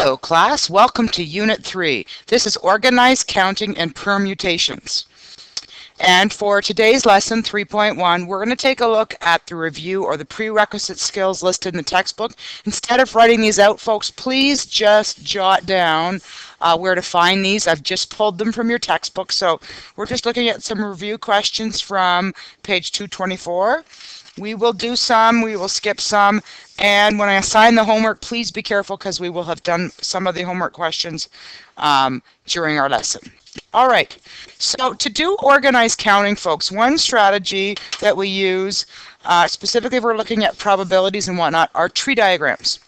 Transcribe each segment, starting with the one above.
Hello class, welcome to Unit 3. This is Organized Counting and Permutations. And for today's lesson 3.1, we're going to take a look at the review or the prerequisite skills listed in the textbook. Instead of writing these out, folks, please just jot down where to find these. I've just pulled them from your textbook. So we're just looking at some review questions from page 224. We will do some, we will skip some, and when I assign the homework, please be careful because we will have done some of the homework questions during our lesson. All right, so to do organized counting, folks, one strategy that we use, specifically if we're looking at probabilities and whatnot, are tree diagrams.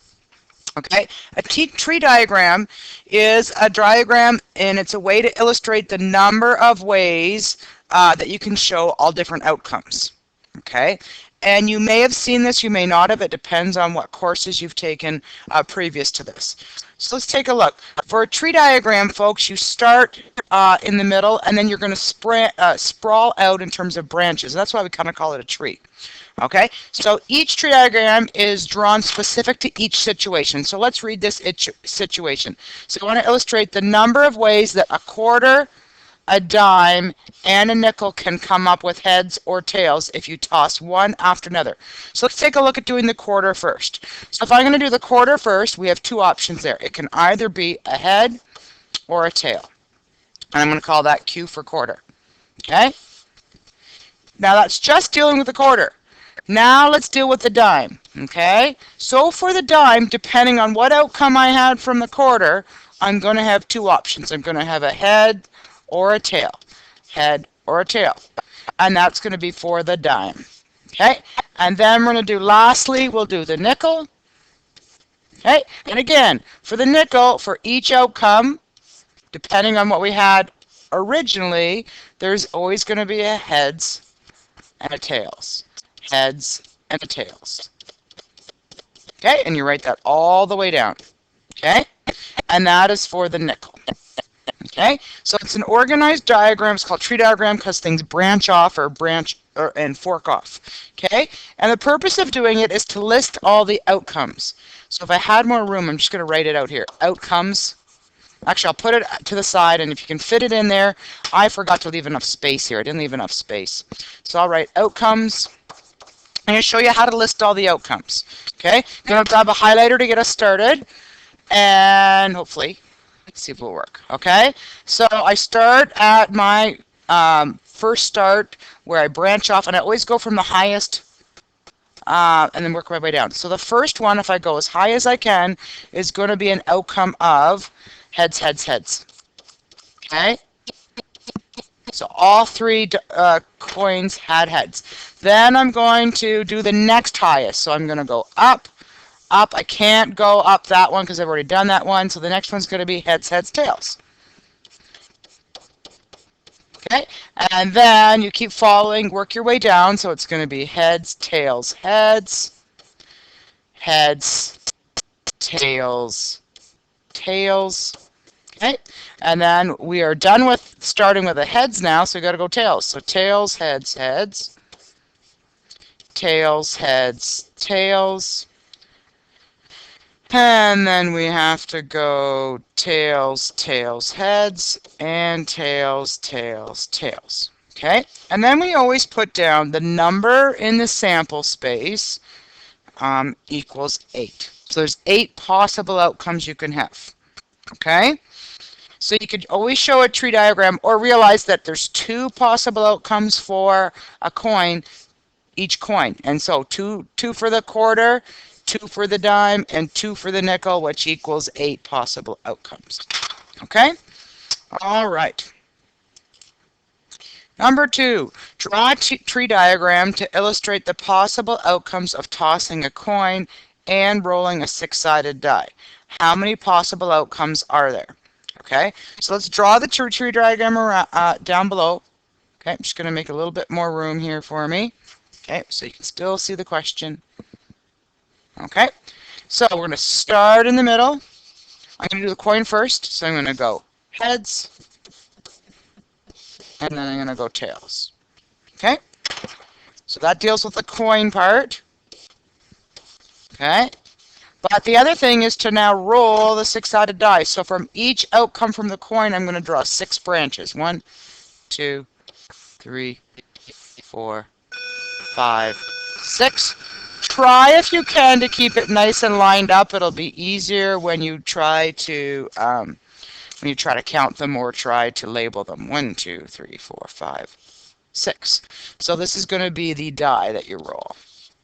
Okay, a tree diagram is a diagram, and it's a way to illustrate the number of ways that you can show all different outcomes. Okay, and you may have seen this, you may not have. It depends on what courses you've taken previous to this. So let's take a look. For a tree diagram, folks, you start in the middle, and then you're going to sprawl out in terms of branches. That's why we kind of call it a tree. Okay, so each tree diagram is drawn specific to each situation. So let's read this situation. So I want to illustrate the number of ways that a quarter, a dime, and a nickel can come up with heads or tails if you toss one after another. So let's take a look at doing the quarter first. So if I'm going to do the quarter first, we have two options there. It can either be a head or a tail. And I'm going to call that Q for quarter. Okay? Now that's just dealing with the quarter. Now let's deal with the dime. Okay? So for the dime, depending on what outcome I had from the quarter, I'm going to have two options. I'm going to have a head or a tail. Head or a tail. And that's going to be for the dime. Okay? And then we're going to do, lastly, we'll do the nickel. Okay? And again, for the nickel, for each outcome, depending on what we had originally, there's always going to be a heads and a tails. Heads and a tails. Okay? And you write that all the way down. Okay? And that is for the nickel. Okay, so it's an organized diagram. It's called tree diagram because things branch off and fork off. Okay, and the purpose of doing it is to list all the outcomes. So if I had more room, I'm just going to write it out here. Outcomes. Actually, I'll put it to the side, and if you can fit it in there, I forgot to leave enough space here. I didn't leave enough space. So I'll write outcomes. I'm going to show you how to list all the outcomes. Okay, I'm going to grab a highlighter to get us started, and hopefully, let's see if it will work. Okay, so I start at my first start where I branch off, and I always go from the highest and then work my way down. So the first one, if I go as high as I can, is going to be an outcome of heads, heads, heads. Okay, so all three coins had heads. Then I'm going to do the next highest. So I'm going to go up. Up, I can't go up that one because I've already done that one. So the next one's going to be heads, heads, tails. Okay, and then you keep following, work your way down. So it's going to be heads, tails, heads, heads, tails, tails. Okay, and then we are done with starting with the heads now. So we got to go tails. So tails, heads, heads, tails, heads, tails. And then we have to go tails, tails, heads, and tails, tails, tails. Okay? And then we always put down the number in the sample space equals 8. So there's 8 possible outcomes you can have. Okay? So you could always show a tree diagram or realize that there's 2 possible outcomes for a coin, each coin. And so 2 for the quarter, 2 for the dime, and 2 for the nickel, which equals 8 possible outcomes. Okay? All right. Number 2, draw a tree diagram to illustrate the possible outcomes of tossing a coin and rolling a 6-sided die. How many possible outcomes are there? Okay, so let's draw the tree diagram around, down below. Okay, I'm just going to make a little bit more room here for me. Okay, so you can still see the question. Okay, so we're going to start in the middle. I'm going to do the coin first, so I'm going to go heads, and then I'm going to go tails. Okay, so that deals with the coin part. Okay, But the other thing is to now roll the six-sided die. So from each outcome from the coin, I'm going to draw 6 branches. 1, 2, 3, 4, 5, 6. Try if you can to keep it nice and lined up. It'll be easier when you try to count them or try to label them. 1, 2, 3, 4, 5, 6. So this is going to be the die that you roll.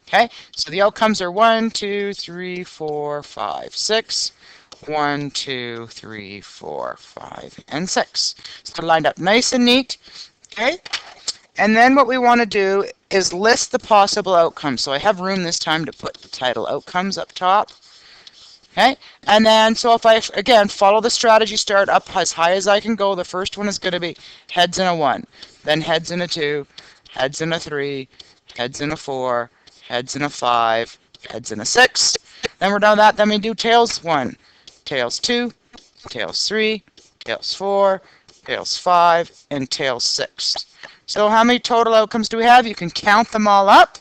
Okay, so the outcomes are 1, 2, 3, 4, 5, 6. 1, 2, 3, 4, 5, and 6. So they're lined up nice and neat. Okay, and then what we want to do is list the possible outcomes. So I have room this time to put the title outcomes up top. Okay, and then so if I, again, follow the strategy, start up as high as I can go, the first one is going to be heads in a 1, then heads in a 2, heads in a 3, heads in a 4, heads in a 5, heads in a 6. Then we're done with that. Then we do tails 1, tails 2, tails 3, tails 4, tails 5, and tails 6. So how many total outcomes do we have? You can count them all up,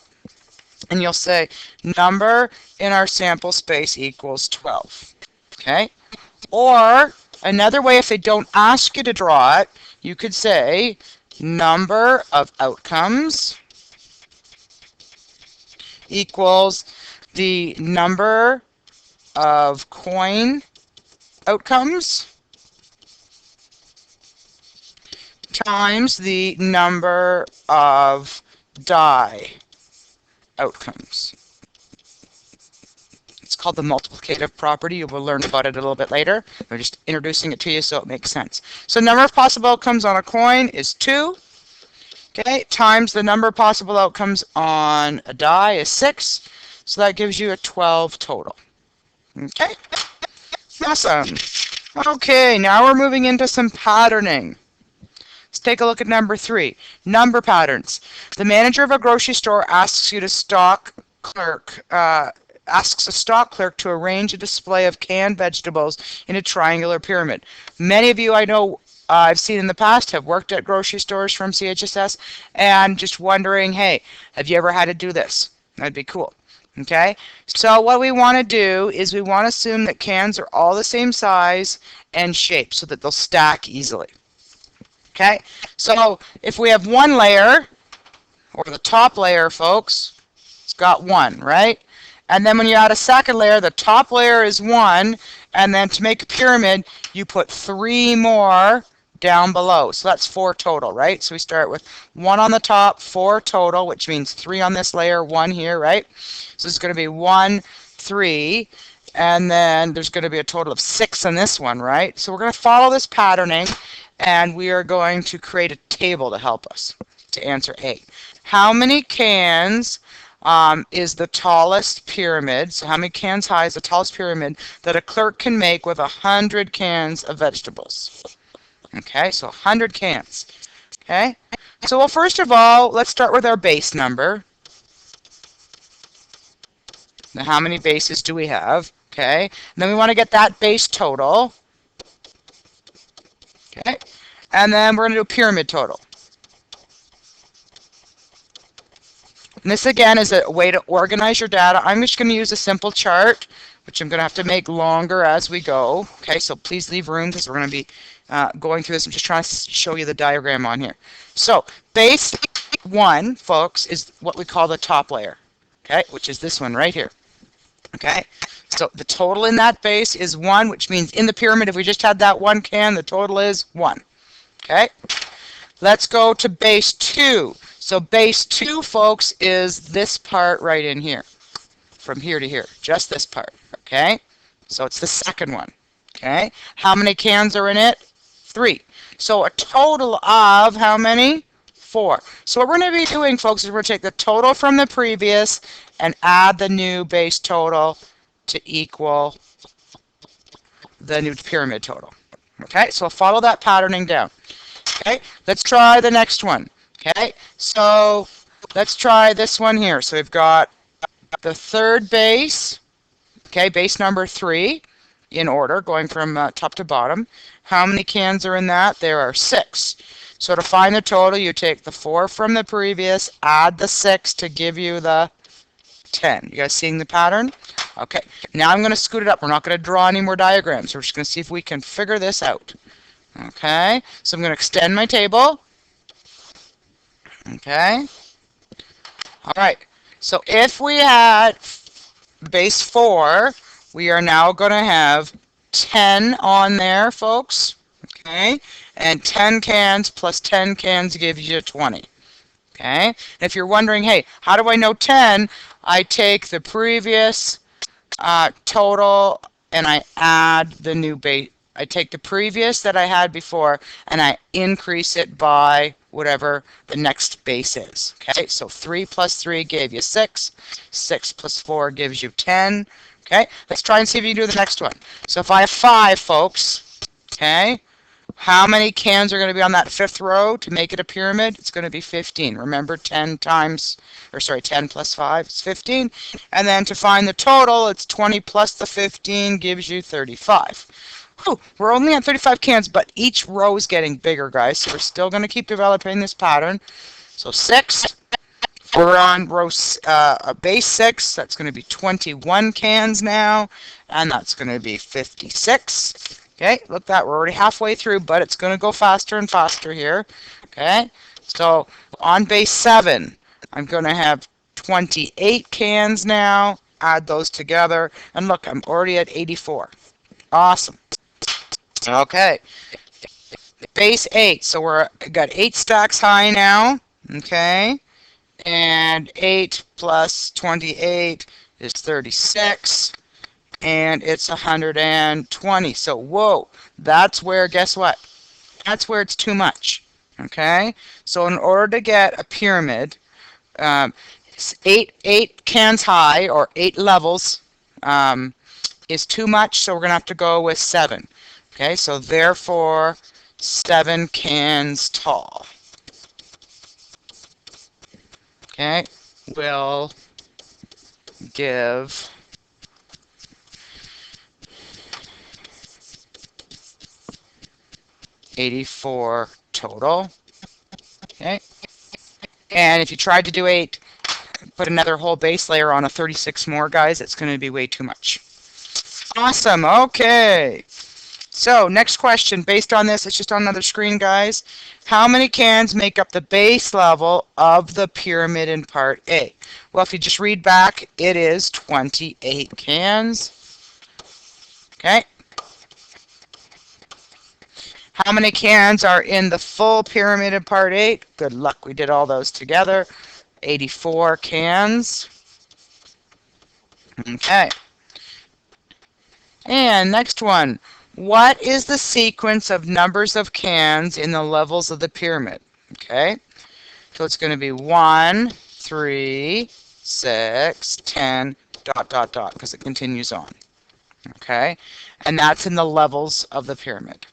and you'll say number in our sample space equals 12. Okay? Or another way, if they don't ask you to draw it, you could say number of outcomes equals the number of coin outcomes times the number of die outcomes. It's called the multiplicative property. You will learn about it a little bit later. I'm just introducing it to you so it makes sense. So number of possible outcomes on a coin is 2. Okay, times the number of possible outcomes on a die is 6. So that gives you a 12 total. Okay, awesome. Okay, now we're moving into some patterning. Let's take a look at number 3, number patterns. The manager of a grocery store asks a stock clerk to arrange a display of canned vegetables in a triangular pyramid. Many of you I know I've seen in the past have worked at grocery stores from CHSS and just wondering, hey, have you ever had to do this? That'd be cool. Okay, so what we want to do is we want to assume that cans are all the same size and shape so that they'll stack easily. Okay, so if we have one layer, or the top layer, folks, it's got 1, right? And then when you add a second layer, the top layer is 1, and then to make a pyramid, you put 3 more down below. So that's 4 total, right? So we start with 1 on the top, 4 total, which means 3 on this layer, 1 here, right? So it's going to be 1, 3, and then there's going to be a total of 6 in this one, right? So we're going to follow this patterning, and we are going to create a table to help us to answer A. How many cans is the tallest pyramid? So how many cans high is the tallest pyramid that a clerk can make with 100 cans of vegetables? Okay, so 100 cans. Okay, so well, first of all, let's start with our base number. Now, how many bases do we have? Okay, and then we want to get that base total. Okay, and then we're going to do a pyramid total. And this again is a way to organize your data. I'm just going to use a simple chart, which I'm going to have to make longer as we go. Okay, so please leave room because we're going to be going through this. I'm just trying to show you the diagram on here. So base 1, folks, is what we call the top layer, okay, which is this one right here. Okay, so the total in that base is 1, which means in the pyramid, if we just had that 1 can, the total is 1. Okay, let's go to base 2. So base 2, folks, is this part right in here, from here to here, just this part. Okay, so it's the second one. Okay, how many cans are in it? 3. So a total of how many? 4. So what we're going to be doing, folks, is we're going to take the total from the previous and add the new base total to equal the new pyramid total. Okay, so follow that patterning down. Okay, let's try the next one. Okay, so let's try this one here. So we've got the third base, okay, base number 3 in order, going from top to bottom. How many cans are in that? There are 6. So to find the total, you take the 4 from the previous, add the 6 to give you the 10. You guys seeing the pattern? Okay, now I'm going to scoot it up. We're not going to draw any more diagrams. We're just going to see if we can figure this out. Okay, so I'm going to extend my table. Okay, all right. So if we had base 4, we are now going to have 10 on there, folks. Okay, and 10 cans plus 10 cans gives you 20. Okay, and if you're wondering, hey, how do I know 10? I take the previous total and I add the new base. I take the previous that I had before and I increase it by whatever the next base is. Okay, so 3 plus 3 gave you 6. 6 plus 4 gives you 10. Okay, let's try and see if you can do the next one. So if I have 5, folks, okay, how many cans are going to be on that 5th row to make it a pyramid? It's going to be 15. Remember, 10 plus 5 is 15. And then to find the total, it's 20 plus the 15 gives you 35. Whew, we're only at 35 cans, but each row is getting bigger, guys. So we're still going to keep developing this pattern. So 6. We're on row base 6. That's going to be 21 cans now. And that's going to be 56. Okay, look that, we're already halfway through, but it's going to go faster and faster here. Okay, so on base 7, I'm going to have 28 cans now. Add those together, and look, I'm already at 84. Awesome. Okay, base 8, so we're got 8 stacks high now. Okay, and 8 plus 28 is 36. And it's 120. So, whoa, that's where, guess what? That's where it's too much. Okay? So, in order to get a pyramid, 8 cans high, or 8 levels, is too much, so we're going to have to go with 7. Okay? So, therefore, 7 cans tall. Okay? Will give 84 total. Okay, and if you tried to do 8, put another whole base layer on a 36 more, guys, it's going to be way too much. Awesome. Okay, so next question based on this, it's just on another screen, guys. How many cans make up the base level of the pyramid in part A? Well, if you just read back, it is 28 cans. Okay. How many cans are in the full pyramid in part 8? Good luck, we did all those together. 84 cans. Okay. And next one. What is the sequence of numbers of cans in the levels of the pyramid? Okay. So it's going to be 1, 3, 6, 10, ... because it continues on. Okay. And that's in the levels of the pyramid.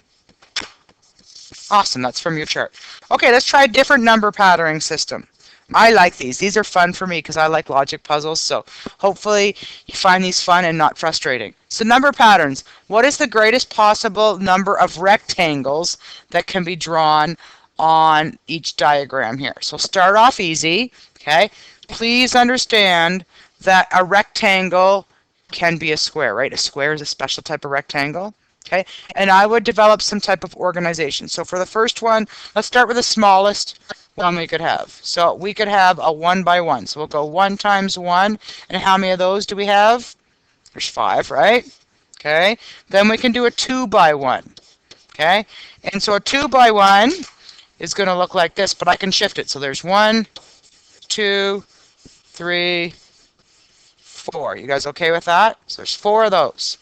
Awesome, that's from your chart. Okay, let's try a different number patterning system. I like these. These are fun for me because I like logic puzzles, so hopefully you find these fun and not frustrating. So number patterns. What is the greatest possible number of rectangles that can be drawn on each diagram here? So start off easy, okay? Please understand that a rectangle can be a square, right? A square is a special type of rectangle. Okay, and I would develop some type of organization. So for the first one, let's start with the smallest one we could have. So we could have a 1 by 1. So we'll go 1 times 1. And how many of those do we have? There's 5, right? Okay, then we can do a 2 by 1. Okay, and so a 2 by 1 is going to look like this, but I can shift it. So there's 1, 2, 3, 4. You guys okay with that? So there's 4 of those.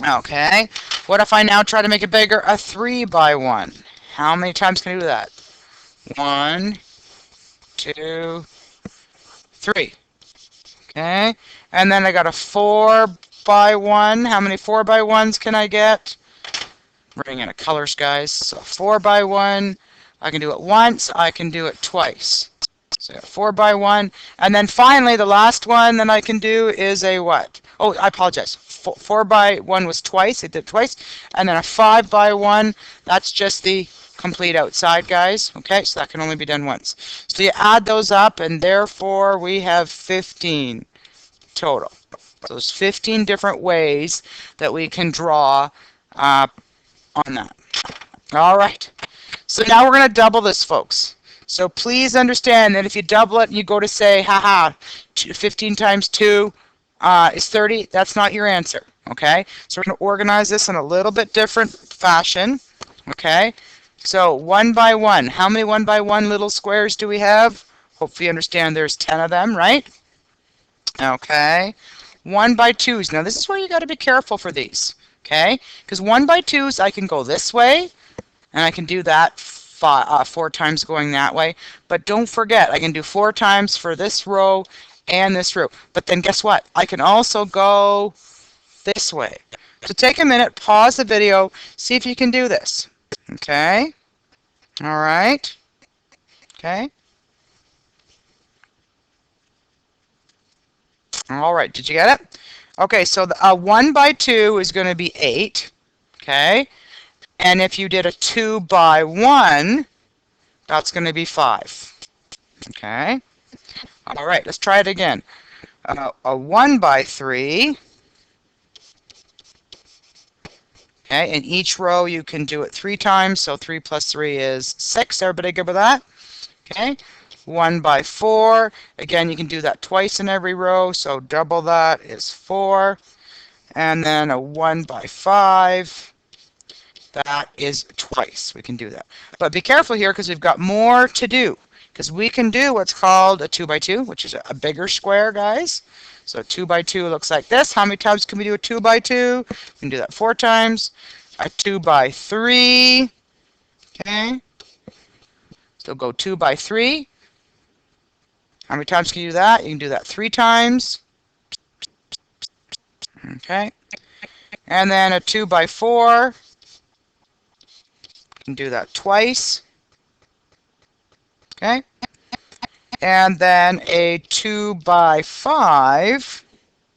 Okay, what if I now try to make it bigger? A 3 by 1. How many times can I do that? 1, 2, 3. Okay, and then I got a 4 by 1. How many 4 by 1s can I get? Bring in a colors, guys. So 4 by 1, I can do it once, I can do it twice. So 4 by 1, and then finally the last one that I can do is a what? Oh, I apologize. 4 by 1 was twice, I did it twice, and then a 5 by 1, that's just the complete outside, guys. Okay, so that can only be done once. So you add those up, and therefore we have 15 total. So there's 15 different ways that we can draw on that. All right. So now we're going to double this, folks. So please understand that if you double it and you go to say, haha, 15 times 2 is 30, that's not your answer, okay? So we're going to organize this in a little bit different fashion, okay? So 1 by 1, how many 1 by 1 little squares do we have? Hopefully you understand there's 10 of them, right? Okay. 1 by 2s. Now this is where you got to be careful for these, okay? Because 1 by 2s, I can go this way, and I can do that 4 times going that way. But don't forget, I can do 4 times for this row and this row. But then guess what? I can also go this way. So take a minute, pause the video, see if you can do this. Okay? All right? Okay? All right, did you get it? Okay, so the 1 by 2 is going to be 8. Okay? And if you did a 2 by 1, that's going to be 5. Okay? All right, let's try it again. A 1 by 3. Okay, in each row you can do it 3 times, so 3 plus 3 is 6. Everybody good with that? Okay. 1 by 4. Again, you can do that twice in every row, so double that is 4. And then a 1 by 5. That is twice. We can do that. But be careful here because we've got more to do. Because we can do what's called a 2 by 2, which is a bigger square, guys. So 2 by 2 looks like this. How many times can we do a 2 by 2? We can do that 4 times. A 2 by 3. Okay. So go 2 by 3. How many times can you do that? You can do that 3 times. Okay. And then a 2 by 4. You can do that twice. Okay. And then a 2 by 5.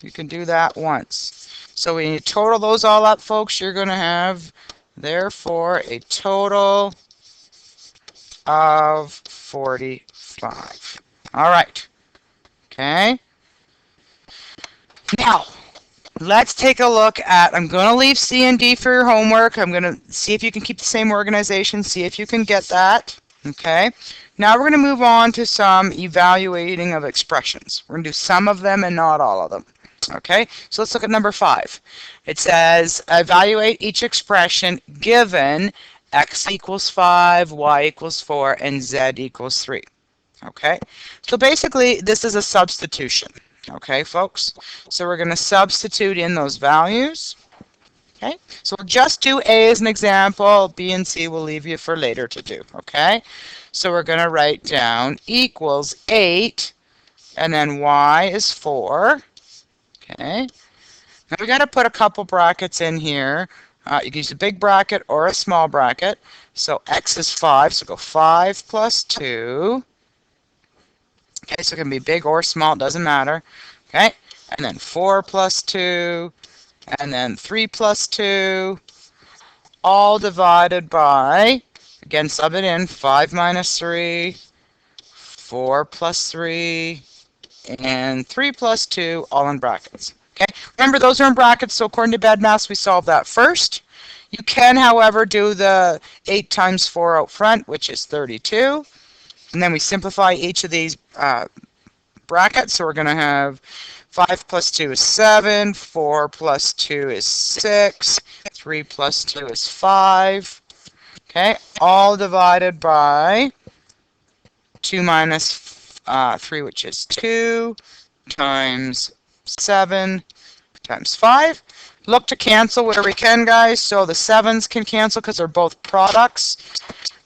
You can do that once. So when you total those all up, folks, you're going to have, therefore, a total of 45. All right. Okay. Now, let's take a look at, I'm going to leave C and D for your homework. I'm going to see if you can keep the same organization, see if you can get that. Okay. Now we're going to move on to some evaluating of expressions. We're going to do some of them and not all of them. Okay. So let's look at number 5. It says, evaluate each expression given x equals 5, y equals 4, and z equals 3. Okay, so basically this is a substitution. Okay, folks, so we're going to substitute in those values. Okay, so we'll just do A as an example. B and C we'll leave you for later to do. Okay, so we're going to write down equals 8, and then y is 4. Okay, now we got to put a couple brackets in here. You can use a big bracket or a small bracket. So x is 5, so go 5 plus 2. Okay, so it can be big or small, it doesn't matter. Okay, and then 4 plus 2, and then 3 plus 2, all divided by, again, sub it in, 5 minus 3, 4 plus 3, and 3 plus 2, all in brackets. Okay, remember those are in brackets, so according to BEDMAS, we solve that first. You can, however, do the 8 times 4 out front, which is 32. And then we simplify each of these brackets. So we're going to have 5 plus 2 is 7, 4 plus 2 is 6, 3 plus 2 is 5. Okay, all divided by 2 minus 3, which is 2, times 7, times 5. Look to cancel where we can, guys. So the 7s can cancel because they're both products.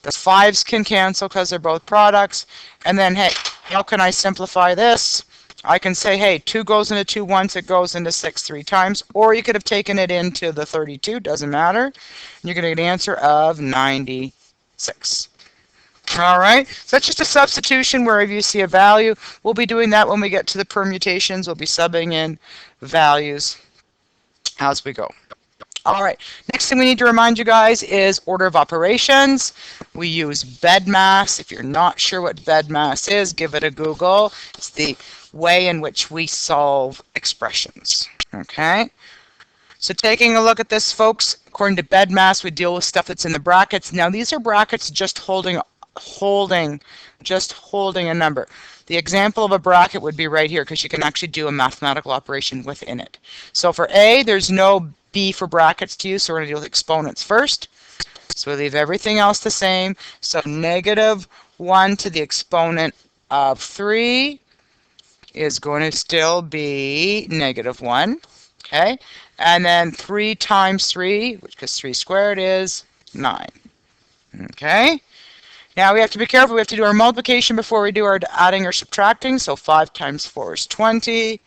The 5s can cancel because they're both products. And then, hey, how can I simplify this? I can say, hey, 2 goes into 2 once, it goes into 6 3 times. Or you could have taken it into the 32, doesn't matter. And you're going to get an answer of 96. All right, so that's just a substitution wherever you see a value. We'll be doing that when we get to the permutations. We'll be subbing in values as we go. All right, next thing we need to remind you guys is order of operations. We use BEDMAS. If you're not sure what BEDMAS is, give it a Google. It's the way in which we solve expressions. Okay, so taking a look at this, folks, according to BEDMAS, we deal with stuff that's in the brackets. Now these are brackets just holding a number. The example of a bracket would be right here because you can actually do a mathematical operation within it. So for A, there's no B for brackets to use, so we're going to deal with exponents first. So we leave everything else the same. So negative 1 to the exponent of 3 is going to still be negative 1. Okay, and then 3 times 3, because 3 squared is 9. Okay, now we have to be careful. We have to do our multiplication before we do our adding or subtracting. So 5 times 4 is 20,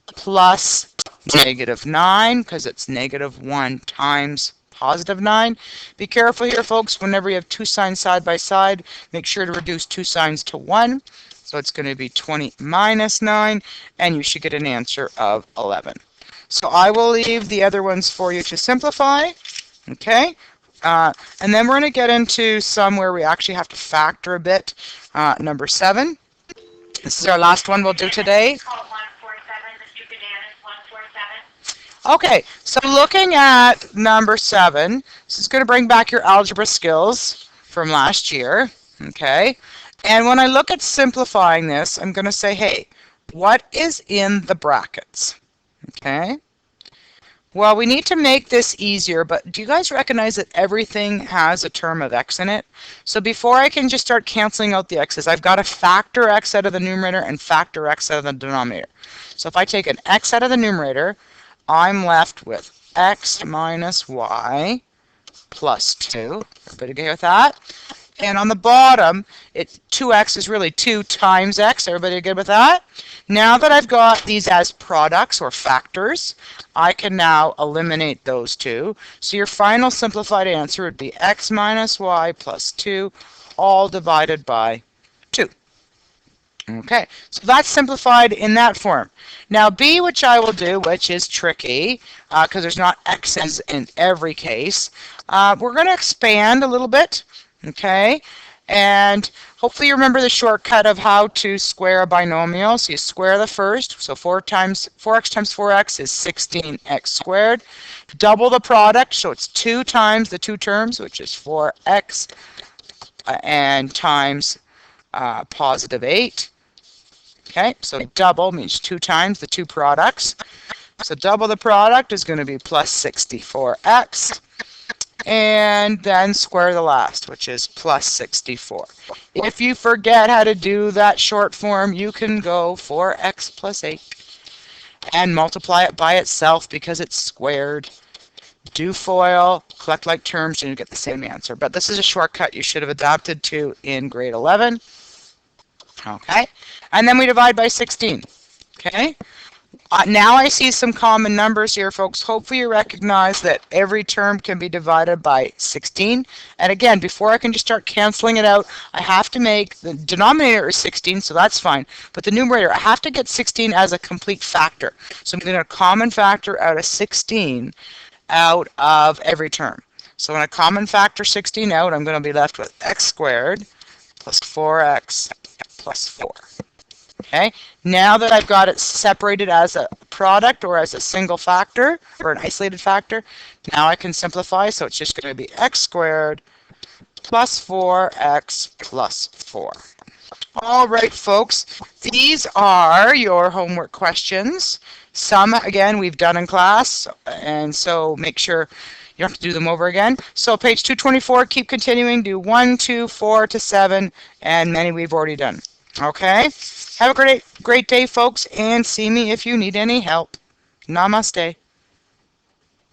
plus negative 9, because it's negative 1 times positive 9. Be careful here, folks. Whenever you have two signs side by side, make sure to reduce two signs to 1. So it's going to be 20 minus 9, and you should get an answer of 11. So I will leave the other ones for you to simplify. Okay, and then we're going to get into some where we actually have to factor a bit. Number 7. This is our last one we'll do today. Okay, so looking at number 7, this is going to bring back your algebra skills from last year. Okay, and when I look at simplifying this, I'm going to say, hey, what is in the brackets? Okay. Well, we need to make this easier, but do you guys recognize that everything has a term of x in it? So before I can just start canceling out the x's, I've got to factor x out of the numerator and factor x out of the denominator. So if I take an x out of the numerator, I'm left with x minus y plus 2. Everybody good with that? And on the bottom, 2x is really 2 times x. Everybody good with that? Now that I've got these as products or factors, I can now eliminate those two. So your final simplified answer would be x minus y plus 2, all divided by 2. Okay, so that's simplified in that form. Now B, which I will do, which is tricky, because there's not x's in every case, we're going to expand a little bit. Okay, and hopefully you remember the shortcut of how to square a binomial. So you square the first, so 4x times 4x is 16x squared. Double the product, so it's 2 times the two terms, which is 4x, and times positive 8. Okay, so double means 2 times the two products. So double the product is going to be plus 64x. And then square the last, which is plus 64. If you forget how to do that short form, you can go 4x plus 8 and multiply it by itself because it's squared. Do FOIL, collect like terms, and you get the same answer. But this is a shortcut you should have adapted to in grade 11. Okay, and then we divide by 16. Okay. Now I see some common numbers here, folks. Hopefully you recognize that every term can be divided by 16. And again, before I can just start canceling it out, I have to make the denominator is 16, so that's fine. But the numerator, I have to get 16 as a complete factor. So I'm getting a common factor out of 16 out of every term. So when I common factor 16 out, I'm going to be left with x squared plus 4x plus 4. Okay, now that I've got it separated as a product or as a single factor or an isolated factor, now I can simplify. So it's just going to be x squared plus 4x plus 4. All right, folks, these are your homework questions. Some, again, we've done in class, and so make sure you don't have to do them over again. So page 224, keep continuing, do 1, 2, 4 to 7, and many we've already done. Okay? Have a great day, folks, and see me if you need any help. Namaste.